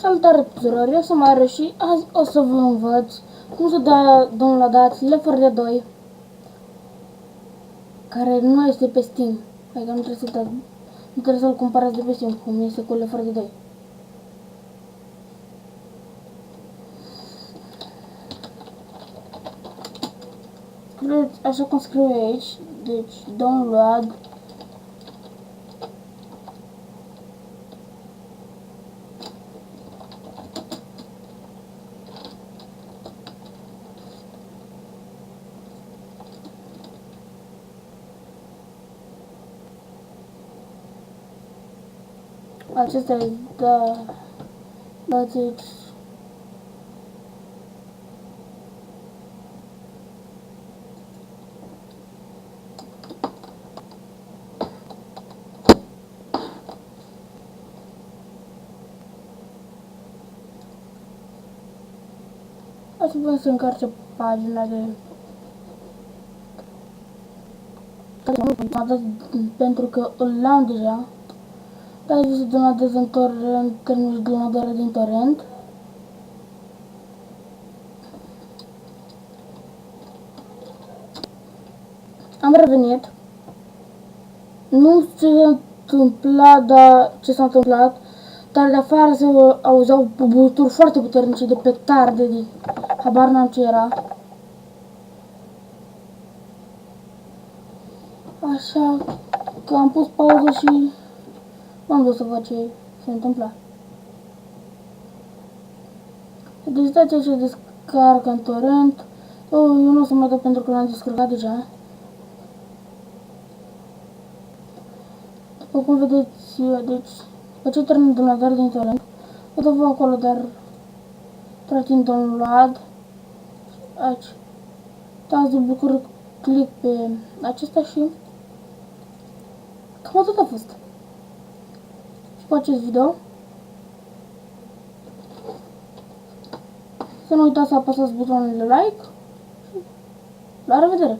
Salutare tuturor, eu sunt Mario și azi o să vă învăț cum să downloadați Left 4 Dead 2, care nu este pe Steam. Adică nu trebuie să-l cumpărați de pe Steam, cum este cu Left 4 Dead 2. Scrieți așa cum scriu aici, deci download. Acesta e, dați aici. Asta poate să încarce pagina de... pentru că îl am deja. Dar să downloadez în torrent, terminul de downloadare din torrent. Am revenit. Nu știu ce s-a întâmplat, dar de afară se auzeau băuturi foarte puternice de petarde, habar n-am ce era. Așa că am pus pauză și m-am dus să văd ce se întâmpla. Deci dați aici descarcă în torrent. Eu nu o să mai dau pentru că l-am descărcat deja. După cum vedeți, deci, ce termen de downloadare din torrent. O să vă acolo, dar trage în download. Aici. Dați de bucur click pe acesta și cam atât a fost. Și cu acest video. Să nu uitați să apăsați butonul de like. La revedere!